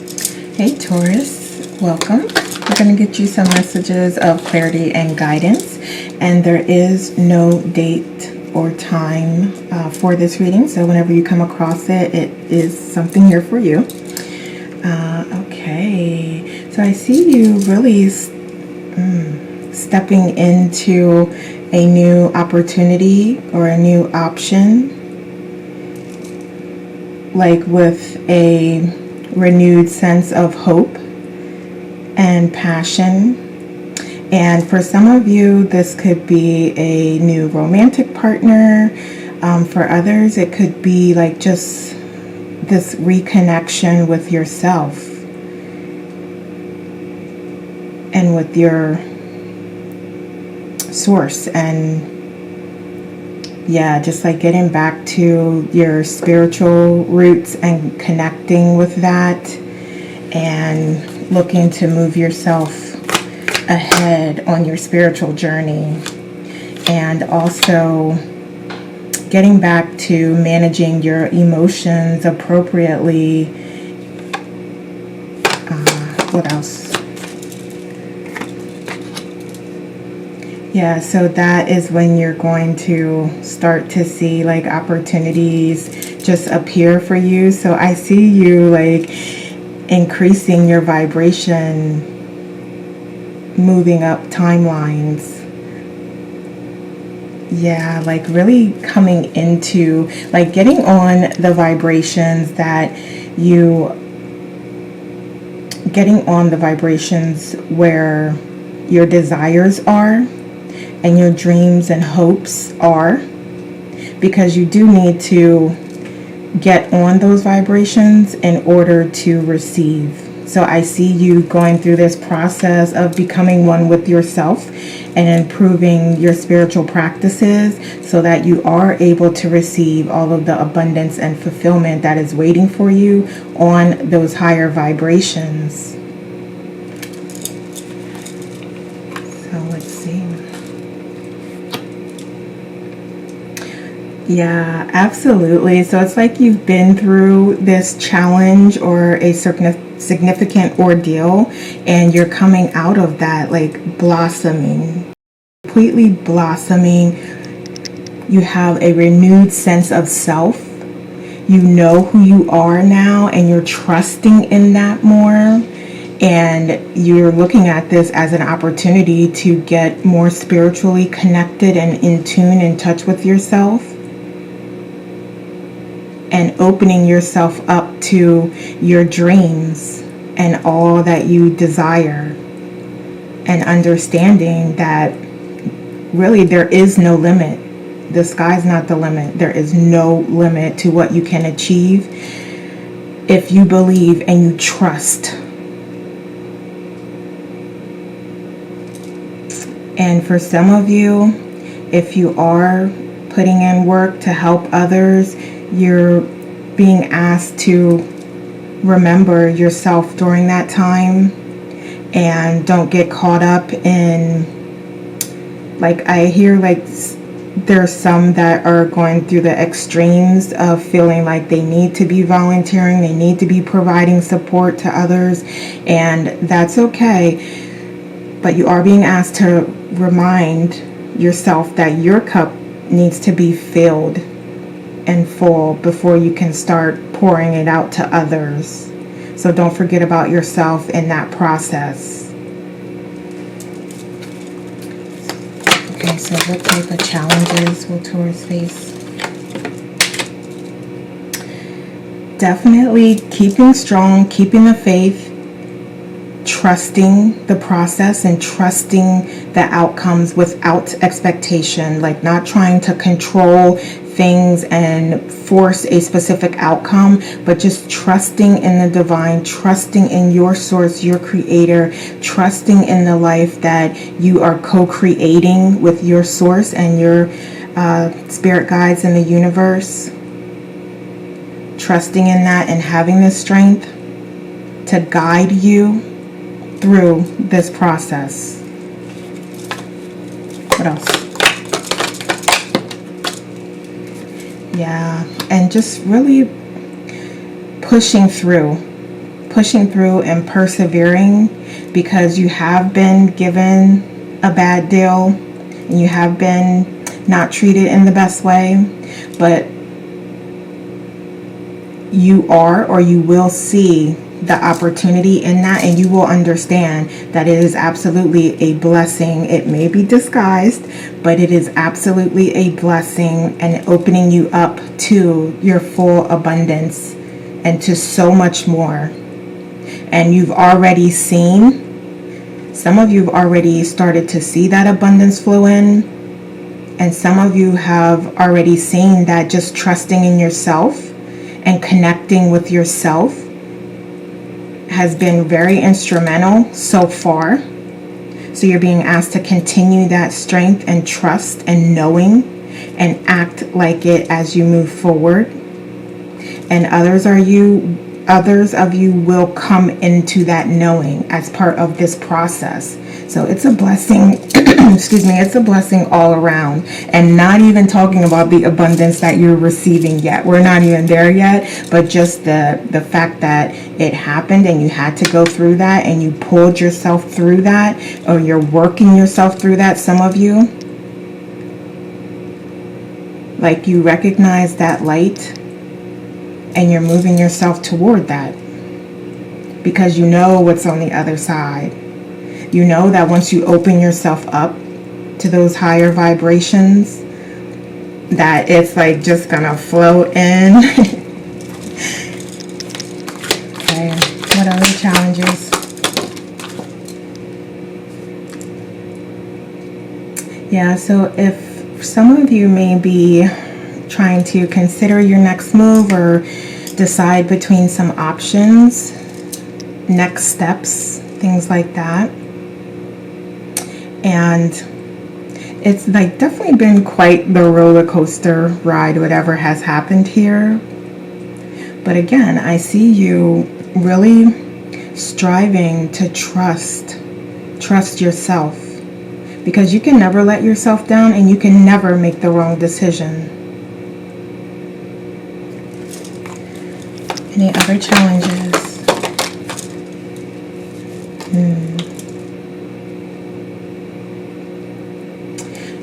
Hey Taurus, welcome. We're going to get you some messages of clarity and guidance, and there is no date or time for this reading, so whenever you come across it, it is something here for you. Okay, so I see you really stepping into a new opportunity or a new option, like with a renewed sense of hope and passion. And for some of you, this could be a new romantic partner. For others, it could be like just this reconnection with yourself and with your source, and yeah, just like getting back to your spiritual roots and connecting with that, and looking to move yourself ahead on your spiritual journey, and also getting back to managing your emotions appropriately. What else? Yeah, so that is when you're going to start to see like opportunities just appear for you. So I see you like increasing your vibration, moving up timelines. Yeah, like really coming into, like getting on the vibrations that getting on the vibrations where your desires are and your dreams and hopes are, because you do need to get on those vibrations in order to receive. So I see you going through this process of becoming one with yourself and improving your spiritual practices so that you are able to receive all of the abundance and fulfillment that is waiting for you on those higher vibrations. So let's see. Yeah, absolutely. So it's like you've been through this challenge or a significant ordeal, and you're coming out of that like blossoming, completely blossoming. You have a renewed sense of self. You know who you are now, and you're trusting in that more. And you're looking at this as an opportunity to get more spiritually connected and in tune, in touch with yourself, and opening yourself up to your dreams and all that you desire, and understanding that really there is no limit. The sky's not the limit. There is no limit to what you can achieve if you believe and you trust. And for some of you, if you are putting in work to help others, you're being asked to remember yourself during that time, and don't get caught up in, like, I hear like there's some that are going through the extremes of feeling like they need to be volunteering, they need to be providing support to others, and that's okay. But you are being asked to remind yourself that your cup needs to be filled and full before you can start pouring it out to others. So don't forget about yourself in that process. Okay, so what type of challenges will Taurus face? Definitely keeping strong, keeping the faith, trusting the process and trusting the outcomes without expectation, like not trying to control things and force a specific outcome, but just trusting in the divine, trusting in your source, your creator, trusting in the life that you are co-creating with your source and your spirit guides in the universe. Trusting in that and having the strength to guide you through this process. What else? Yeah, and just really pushing through pushing through and persevering, because you have been given a bad deal and you have been not treated in the best way, but you are, or you will see the opportunity in that, and you will understand that it is absolutely a blessing. It may be disguised, but it is absolutely a blessing, and opening you up to your full abundance and to so much more. And you've already seen, some of you have already started to see that abundance flow in, and some of you have already seen that just trusting in yourself and connecting with yourself has been very instrumental so far. So you're being asked to continue that strength and trust and knowing, and act like it as you move forward. And others of you will come into that knowing as part of this process. So it's a blessing, excuse me, it's a blessing all around. And not even talking about the abundance that you're receiving yet. We're not even there yet, but just the fact that it happened and you had to go through that, and you pulled yourself through that, or you're working yourself through that, some of you. Like, you recognize that light and you're moving yourself toward that, because you know what's on the other side. You know that once you open yourself up to those higher vibrations, that it's like just gonna flow in. Okay, what other challenges? Yeah, so if some of you may be trying to consider your next move, or decide between some options, next steps, things like that. And it's like definitely been quite the roller coaster ride, whatever has happened here. But again, I see you really striving to trust yourself, because you can never let yourself down, and you can never make the wrong decision. Any other challenges?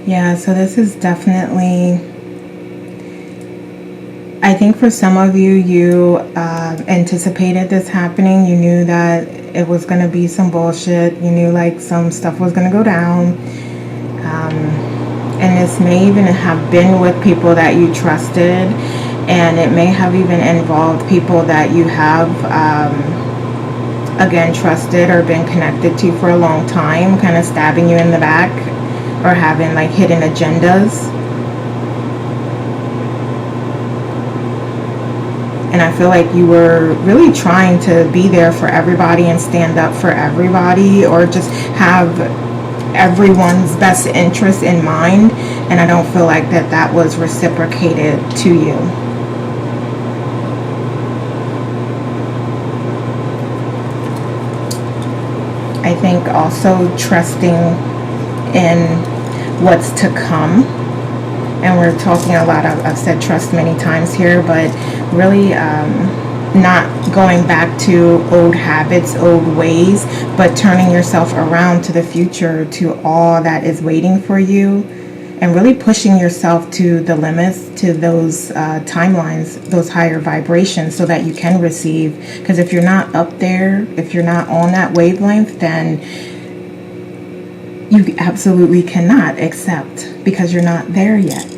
Yeah, so this is definitely, I think for some of you, you anticipated this happening. You knew that it was going to be some bullshit. You knew like some stuff was going to go down. And this may even have been with people that you trusted. And it may have even involved people that you have, again, trusted or been connected to for a long time, kind of stabbing you in the back, or having like hidden agendas. And I feel like you were really trying to be there for everybody and stand up for everybody, or just have everyone's best interest in mind. And I don't feel like that was reciprocated to you. I think also trusting in what's to come. And we're talking a lot, I've said trust many times here, but really not going back to old habits, old ways, but turning yourself around to the future, to all that is waiting for you, and really pushing yourself to the limits, to those timelines, those higher vibrations, so that you can receive. Because if you're not up there, if you're not on that wavelength, then you absolutely cannot accept, because you're not there yet.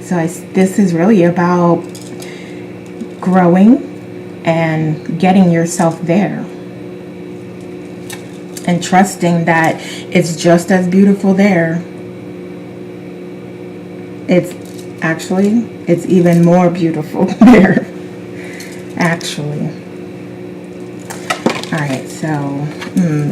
So this is really about growing and getting yourself there, and trusting that it's just as beautiful there. It's even more beautiful there, actually. All right, so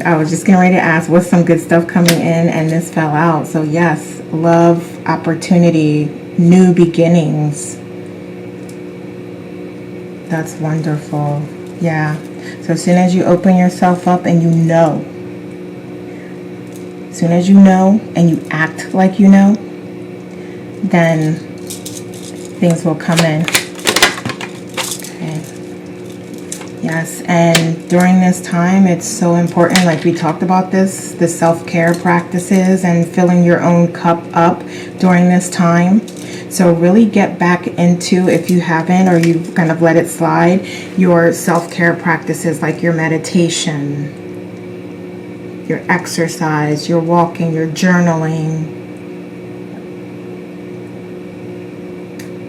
I was just getting ready to ask what's some good stuff coming in, and this fell out. So yes, love, opportunity, new beginnings. That's wonderful. Yeah. So as soon as you open yourself up and you know, as soon as you know and you act like you know, then things will come in. Okay. Yes, and during this time, it's so important, like we talked about this, the self-care practices and filling your own cup up during this time. So really get back into, if you haven't or you've kind of let it slide, your self-care practices like your meditation, your exercise, your walking, your journaling.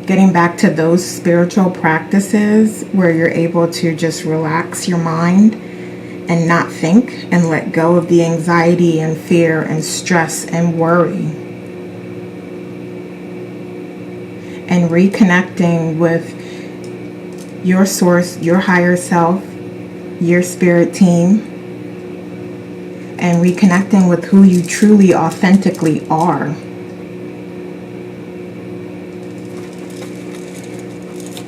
Getting back to those spiritual practices where you're able to just relax your mind and not think and let go of the anxiety and fear and stress and worry. And reconnecting with your source, your higher self, your spirit team, and reconnecting with who you truly, authentically are.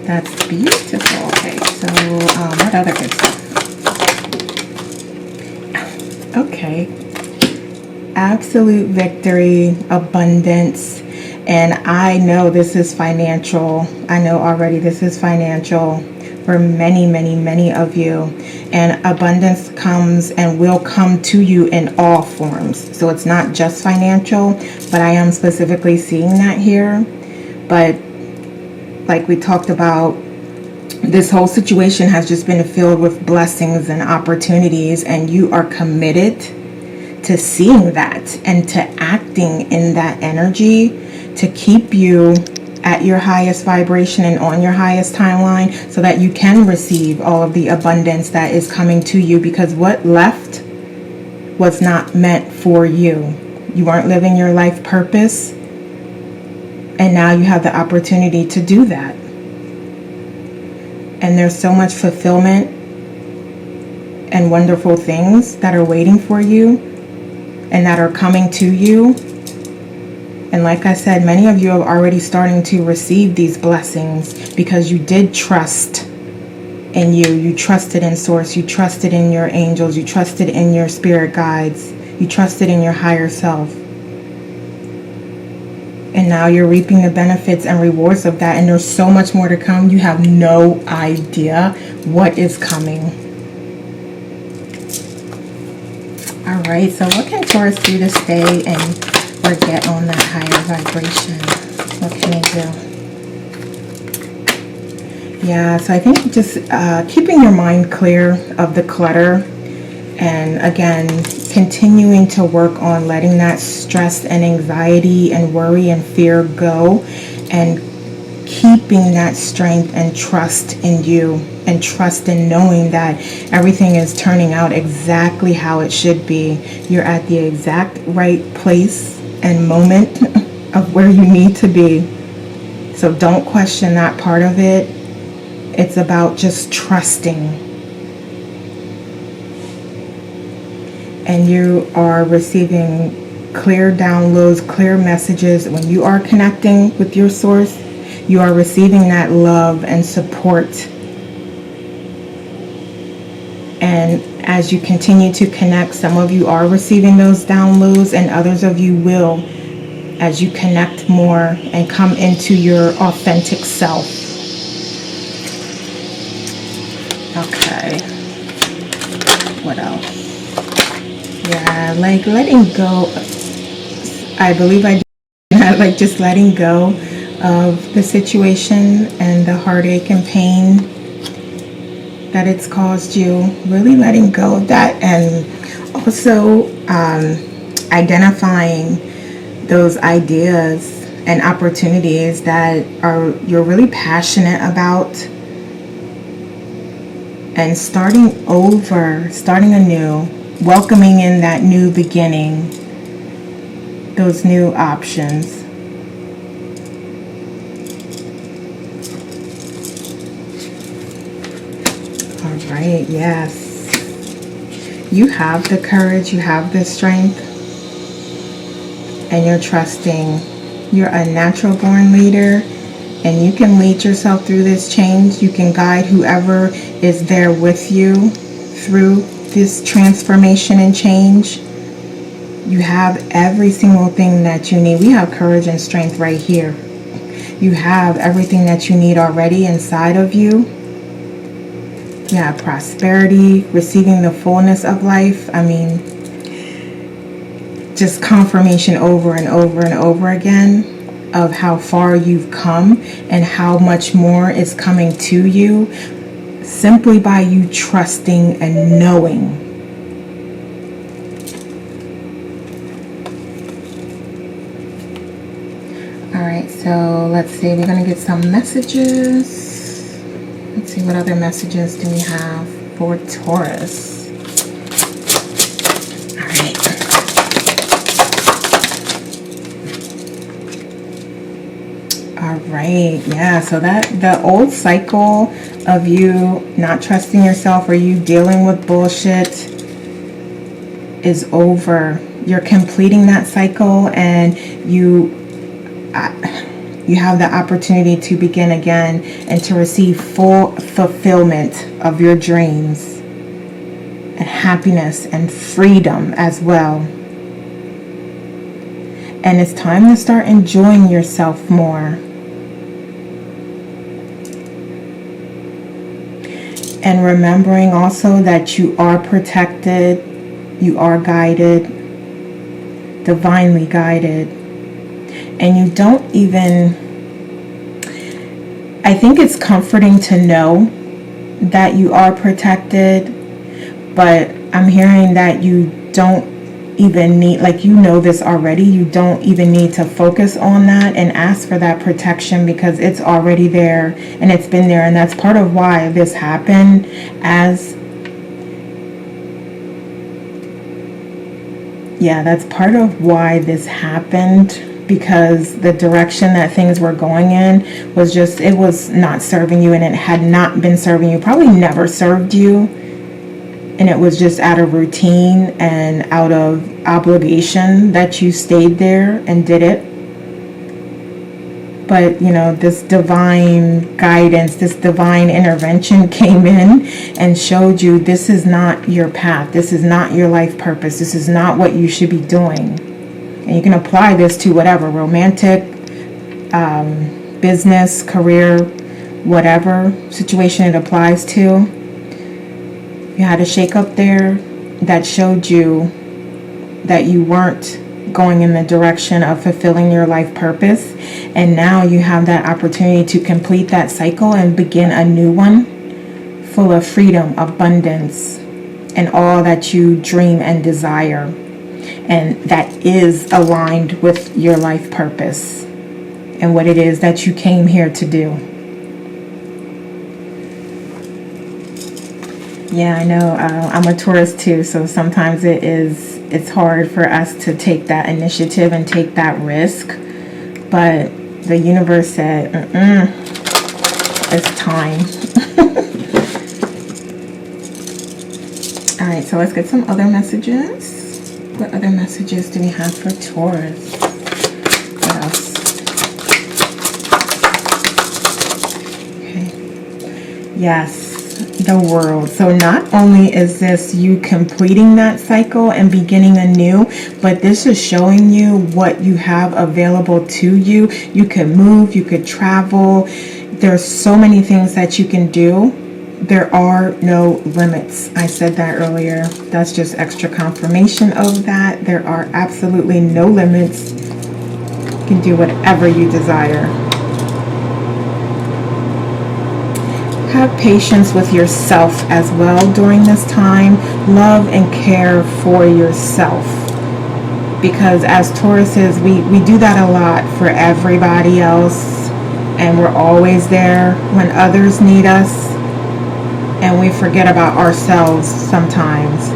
That's beautiful. Okay, so what other good stuff? Okay. Absolute victory, abundance, and I know this is financial. I know already this is financial for many, many, many of you. And abundance comes and will come to you in all forms. So it's not just financial, but I am specifically seeing that here. But like we talked about, this whole situation has just been filled with blessings and opportunities, and you are committed to seeing that and to acting in that energy to keep you at your highest vibration and on your highest timeline so that you can receive all of the abundance that is coming to you, because what left was not meant for you. You weren't living your life purpose. And now you have the opportunity to do that. And there's so much fulfillment and wonderful things that are waiting for you and that are coming to you. And like I said, many of you are already starting to receive these blessings because you did trust in you. You trusted in Source. You trusted in your angels. You trusted in your spirit guides. You trusted in your higher self. And now you're reaping the benefits and rewards of that. And there's so much more to come. You have no idea what is coming. All right. So what can Taurus do to stay and or get on that higher vibration? What can they do? Yeah. So I think just keeping your mind clear of the clutter. And again, continuing to work on letting that stress and anxiety and worry and fear go, and keeping that strength and trust in you, and trust in knowing that everything is turning out exactly how it should be. You're at the exact right place and moment of where you need to be. So don't question that part of it. It's about just trusting. And you are receiving clear downloads, clear messages. When you are connecting with your source, you are receiving that love and support. And as you continue to connect, some of you are receiving those downloads, and others of you will, as you connect more and come into your authentic self. Okay. What else? Yeah, like letting go. I believe I did like just letting go of the situation and the heartache and pain that it's caused you. Really letting go of that, and also identifying those ideas and opportunities that you're really passionate about, and starting over, starting anew. Welcoming in that new beginning, those new options. All right, yes. You have the courage, you have the strength, and you're trusting. You're a natural born leader, and you can lead yourself through this change. You can guide whoever is there with you through this transformation and change. You have every single thing that you need. We have courage and strength right here. You have everything that you need already inside of you. Yeah, prosperity, receiving the fullness of life. I mean, just confirmation over and over and over again of how far you've come and how much more is coming to you simply by you trusting and knowing. All right, so let's see, we're going to get some messages. Let's see, what other messages do we have for Taurus? All right. All right, yeah, so that the old cycle of you not trusting yourself or you dealing with bullshit is over. You're completing that cycle, and you have the opportunity to begin again and to receive full fulfillment of your dreams and happiness and freedom as well. And it's time to start enjoying yourself more. And remembering also that you are protected, you are guided, divinely guided. And you don't even, I think it's comforting to know that you are protected, but I'm hearing that you don't even need, like, you know this already, you don't even need to focus on that and ask for that protection, because it's already there and it's been there. And that's part of why this happened, that's part of why this happened, because the direction that things were going in was just, it was not serving you, and it had not been serving you, probably never served you. And it was just out of routine and out of obligation that you stayed there and did it. But, you know, this divine guidance, this divine intervention came in and showed you this is not your path. This is not your life purpose. This is not what you should be doing. And you can apply this to whatever, romantic, business, career, whatever situation it applies to. You had a shake up there that showed you that you weren't going in the direction of fulfilling your life purpose. And now you have that opportunity to complete that cycle and begin a new one full of freedom, abundance, and all that you dream and desire. And that is aligned with your life purpose and what it is that you came here to do. Yeah, I know. I'm a Taurus too, so sometimes it's hard for us to take that initiative and take that risk. But the universe said, it's time. All right, so let's get some other messages. What other messages do we have for Taurus? What else? Okay. Yes. The world. So not only is this you completing that cycle and beginning anew, but this is showing you what you have available to you. You can move, you could travel. There's so many things that you can do. There are no limits. I said that earlier. That's just extra confirmation of that. There are absolutely no limits. You can do whatever you desire. Have patience with yourself as well during this time. Love and care for yourself. Because as Tauruses, we do that a lot for everybody else. And we're always there when others need us. And we forget about ourselves sometimes.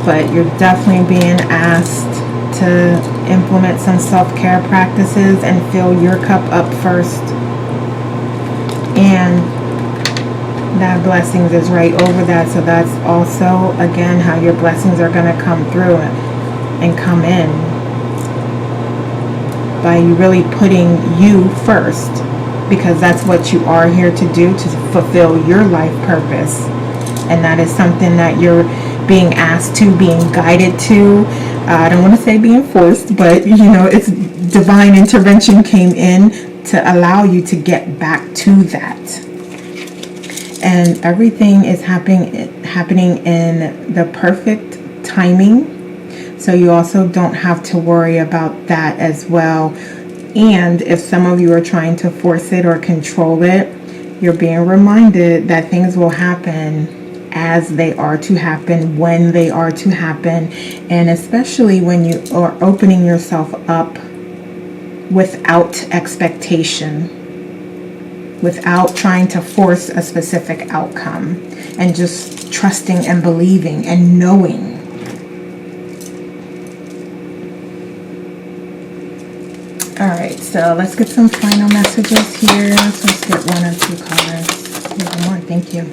But you're definitely being asked to implement some self-care practices and fill your cup up first. And that blessings is right over that. So that's also, again, how your blessings are going to come through and come in. By you really putting you first. Because that's what you are here to do, to fulfill your life purpose. And that is something that you're being asked to, being guided to. I don't want to say being forced, but, you know, it's divine intervention came in to allow you to get back to that. and everything is happening in the perfect timing. So you also don't have to worry about that as well. And if some of you are trying to force it or control it, you're being reminded that things will happen as they are to happen, when they are to happen, and especially when you are opening yourself up without expectation, without trying to force a specific outcome, and just trusting and believing and knowing. All right, so let's get some final messages here. So let's get 1 or 2 cards. One more, thank you.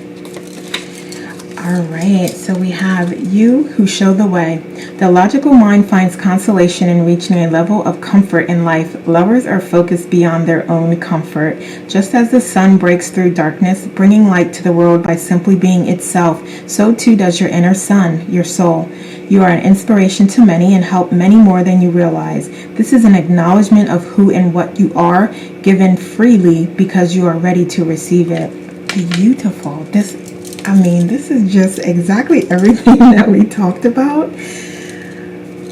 All right, so we have you who show the way. The logical mind finds consolation in reaching a level of comfort in life. Lovers are focused beyond their own comfort. Just as the sun breaks through darkness, bringing light to the world by simply being itself, so too does your inner sun, your soul. You are an inspiration to many and help many more than you realize. This is an acknowledgement of who and what you are, given freely because you are ready to receive it. Beautiful. This is just exactly everything that we talked about.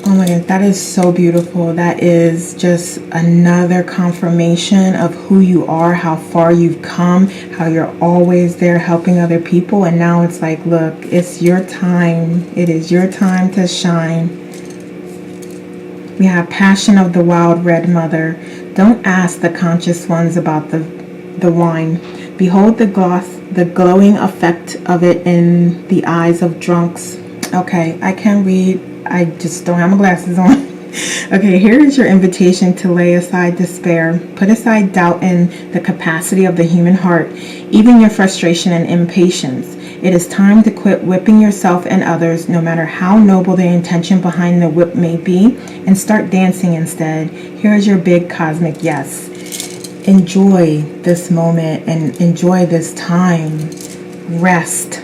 Oh my God, that is so beautiful. That is just another confirmation of who you are, how far you've come, how you're always there helping other people. And now it's like, look, it's your time. It is your time to shine. We have passion of the wild red mother. Don't ask the conscious ones about the wine. Behold the glowing effect of it in the eyes of drunks. Okay, I can read. I just don't have my glasses on. Okay, here is your invitation to lay aside despair. Put aside doubt in the capacity of the human heart, even your frustration and impatience. It is time to quit whipping yourself and others, no matter how noble the intention behind the whip may be, and start dancing instead. Here is your big cosmic yes. Enjoy this moment and enjoy this time. Rest.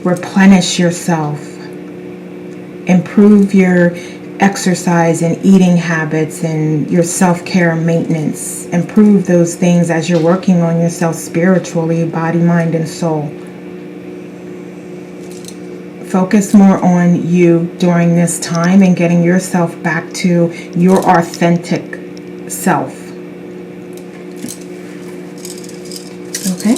Replenish yourself. Improve your exercise and eating habits and your self-care maintenance. Improve those things as you're working on yourself spiritually, body, mind, and soul. Focus more on you during this time and getting yourself back to your authentic self. Okay?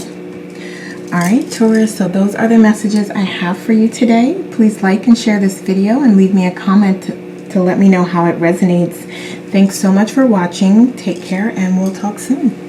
Alright, Taurus, so those are the messages I have for you today. Please like and share this video and leave me a comment to let me know how it resonates. Thanks so much for watching. Take care and we'll talk soon.